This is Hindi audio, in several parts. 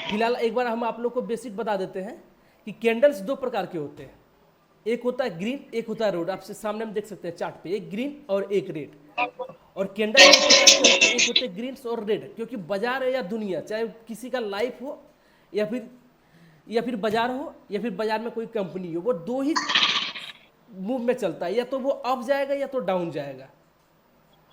फिलहाल एक बार हम आप लोग को बेसिक बता देते हैं कि कैंडल्स दो प्रकार के होते हैं, एक होता है ग्रीन, एक होता है रेड। आपसे सामने हम देख सकते हैं चार्ट पे, एक ग्रीन और एक रेड। और कैंडल दो प्रकार के होते हैं, एक होते हैं ग्रीन और रेड, क्योंकि बाजार है या दुनिया, चाहे किसी का लाइफ हो या फिर बाजार हो या फिर बाजार में कोई कंपनी हो, वो दो ही मूव में चलता है, या तो वो अप जाएगा या तो डाउन जाएगा।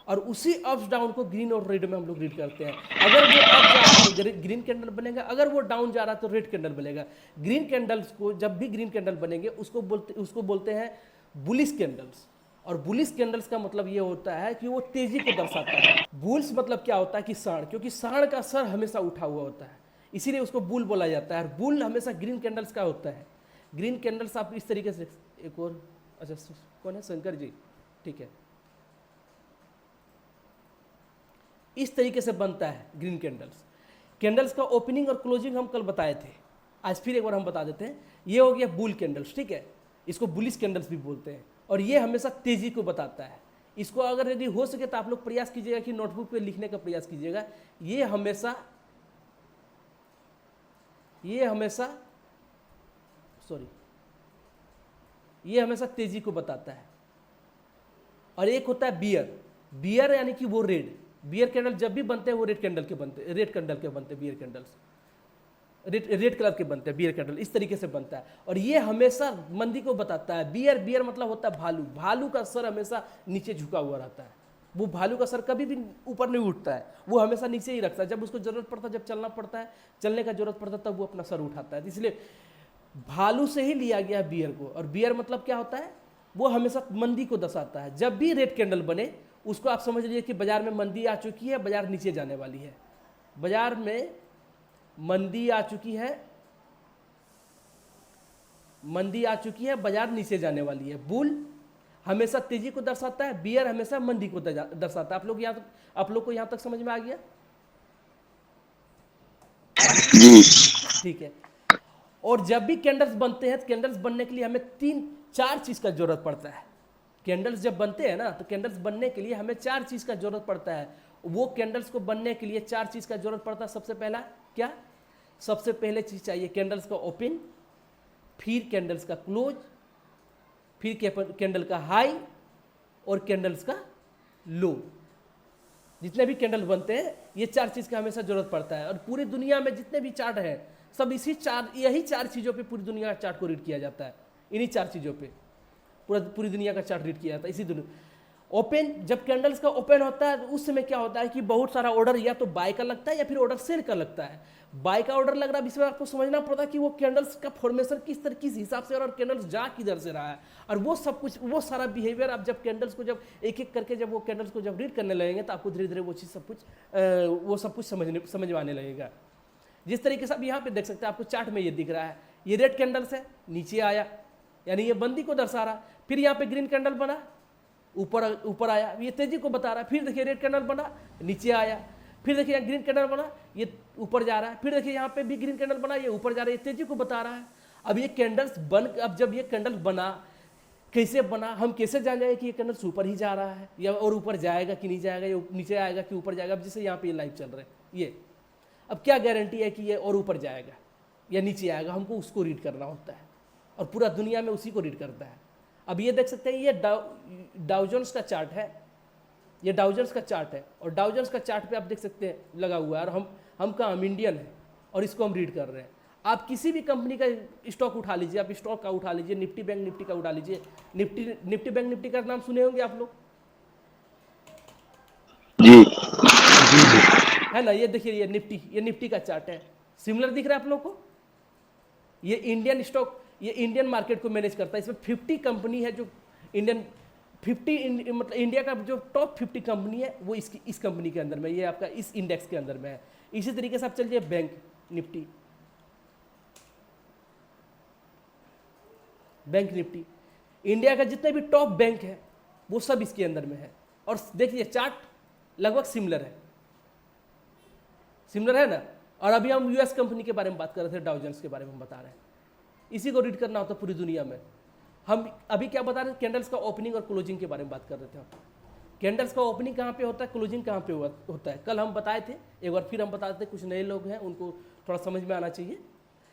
और उसी अप्स डाउन को ग्रीन और रेड में हम लोग रीड करते हैं। अगर वो अप जा रहा है तो ग्रीन कैंडल बनेगा, अगर वो डाउन जा रहा है तो रेड कैंडल बनेगा। ग्रीन कैंडल्स को, जब भी ग्रीन कैंडल बनेंगे उसको बोलते हैं बुलिश कैंडल्स। और बुलिश कैंडल्स का मतलब ये होता है कि वो तेजी को दर्शाता है। बुल्स मतलब क्या होता है कि सांड, क्योंकि सांड का सर हमेशा उठा हुआ होता है, इसीलिए उसको बुल बोला जाता है। और बुल हमेशा ग्रीन कैंडल्स का होता है। ग्रीन कैंडल्स आप इस तरीके से, एक और, अच्छा कौन है, शंकर जी, ठीक है, इस तरीके से बनता है ग्रीन कैंडल्स। कैंडल्स का ओपनिंग और क्लोजिंग हम कल बताए थे, आज फिर एक बार हम बता देते हैं। ये हो गया बुल कैंडल्स, ठीक है, इसको बुलिश कैंडल्स भी बोलते हैं। और ये हमेशा तेजी को बताता है। इसको अगर यदि हो सके तो आप लोग प्रयास कीजिएगा कि नोटबुक पे लिखने का प्रयास कीजिएगा। ये हमेशा ये हमेशा तेजी को बताता है। और एक होता है बियर, बियर यानी कि वो रेड। बियर कैंडल जब भी बनते हैं वो रेड कैंडल के बनते हैं, बियर कैंडल्स रेड कलर के बनते हैं। बियर कैंडल इस तरीके से बनता है। और ये हमेशा मंदी को बताता है। बियर मतलब होता है भालू, भालू का सर हमेशा नीचे झुका हुआ रहता है। वो भालू का सर कभी भी ऊपर नहीं उठता है, वो हमेशा नीचे ही रखता है। जब उसको जरूरत पड़ता है, जब चलना पड़ता है, चलने का जरूरत पड़ता है, तब वो अपना सर उठाता है। इसलिए भालू से ही लिया गया बियर को। और बियर मतलब क्या होता है, वो हमेशा मंदी को दर्शाता है। जब भी रेड कैंडल बने उसको आप समझ लीजिए कि बाजार में मंदी आ चुकी है, बाजार नीचे जाने वाली है, बाजार में मंदी आ चुकी है, बाजार नीचे जाने वाली है। बुल हमेशा तेजी को दर्शाता है, बियर हमेशा मंदी को दर्शाता है। आप लोग को यहां तक समझ में आ गया? ठीक है। और जब भी कैंडल्स बनते हैं तो कैंडल्स बनने के लिए हमें 3-4 चीज का जरूरत पड़ता है। कैंडल्स जब बनते हैं ना, तो कैंडल्स बनने के लिए हमें 4 चीज का जरूरत पड़ता है। वो कैंडल्स को बनने के लिए 4 चीज का जरूरत पड़ता है। सबसे पहला क्या, सबसे पहले चीज चाहिए कैंडल्स का ओपन, फिर कैंडल्स का क्लोज, फिर कैंडल का हाई और कैंडल्स का लो। जितने भी कैंडल बनते हैं ये 4 चीज का हमेशा जरूरत पड़ता है। और पूरी दुनिया में जितने भी चार्ट हैं सब यही 4 चीजों पे पूरी दुनिया का चार्ट को रीड किया जाता है। इन्हीं 4 चीजों पे पूरी दुनिया का चार्ट रीड किया जाता है। इसी दुनिया ओपन, जब कैंडल्स का ओपन होता है तो उस समय क्या होता है कि बहुत सारा ऑर्डर या तो बाय का लगता है या फिर ऑर्डर सेल का लगता है। बाय का ऑर्डर लग रहा है, इसमें आपको समझना पड़ता है कि वो कैंडल्स का फॉर्मेशन किस हिसाब से और कैंडल्स जा किधर से रहा है। और वो सब कुछ, वो सारा बिहेवियर आप जब कैंडल्स को जब एक एक करके जब वो कैंडल्स को जब रीड करने लगेंगे तो आपको धीरे धीरे वो चीज़ सब कुछ समझ में आने लगेगा। जिस तरीके से आप यहाँ पे देख सकते हैं, आपको चार्ट में ये दिख रहा है, ये रेड कैंडल्स है, नीचे आया यानी ये बंदी को दर्शा रहा। फिर यहाँ पे ग्रीन कैंडल बना, ऊपर आया, ये तेजी को बता रहा है। फिर देखिए रेड कैंडल बना, नीचे आया। फिर देखिए ग्रीन कैंडल बना, ये ऊपर जा रहा है। फिर देखिए यहाँ पे भी ग्रीन कैंडल बना, ये ऊपर जा रहा है, ये तेजी को बता रहा है। अब ये कैंडल्स अब जब ये कैंडल बना, कैसे बना, हम कैसे जान जाएंगे कि ये कैंडल्स ऊपर ही जा रहा है या और ऊपर जाएगा कि नहीं जाएगा, या नीचे आएगा कि ऊपर जाएगा। अब जैसे यहाँ पे ये लाइव चल रहा है, ये अब क्या गारंटी है कि ये और ऊपर जाएगा या नीचे आएगा? हमको उसको रीड करना होता है और पूरा दुनिया में उसी को रीड करता है। अब ये देख सकते हैं, ये डाउ जोन्स का चार्ट है, ये डाउ जोन्स का चार्ट है। और डाउ जोन्स का चार्ट पे आप देख सकते हैं लगा हुआ है। और हम इंडियन है और इसको हम रीड कर रहे हैं। आप किसी भी कंपनी का स्टॉक उठा लीजिए, आप स्टॉक का उठा लीजिए, निफ्टी बैंक निफ्टी का उठा लीजिए। निफ्टी बैंक निफ्टी का नाम सुने होंगे आप लोग, है ना? ये देखिए ये निफ्टी का चार्ट है। सिमिलर दिख रहा है आप लोग को? ये इंडियन स्टॉक, ये इंडियन मार्केट को मैनेज करता है। इसमें 50 कंपनी है जो इंडियन 50 मतलब इंडिया का जो टॉप 50 कंपनी है वो इस कंपनी के अंदर में, ये आपका इस इंडेक्स के अंदर में है। इसी तरीके से आप चलिए बैंक निफ्टी इंडिया का जितने भी टॉप बैंक है वो सब इसके अंदर में है। और देखिए चार्ट लगभग सिमिलर है ना। और अभी हम यूएस कंपनी के बारे में बात कर रहे थे, डाउ जोन्स के बारे में हम बता रहे हैं। इसी को रीड करना होता है पूरी दुनिया में। हम अभी क्या बता रहे थे, कैंडल्स का ओपनिंग और क्लोजिंग के बारे में बात कर रहे थे हम। कैंडल्स का ओपनिंग कहाँ पे होता है, क्लोजिंग कहाँ पे होता है, कल हम बताए थे। एक बार फिर हम बता देते, कुछ नए लोग हैं उनको थोड़ा समझ में आना चाहिए।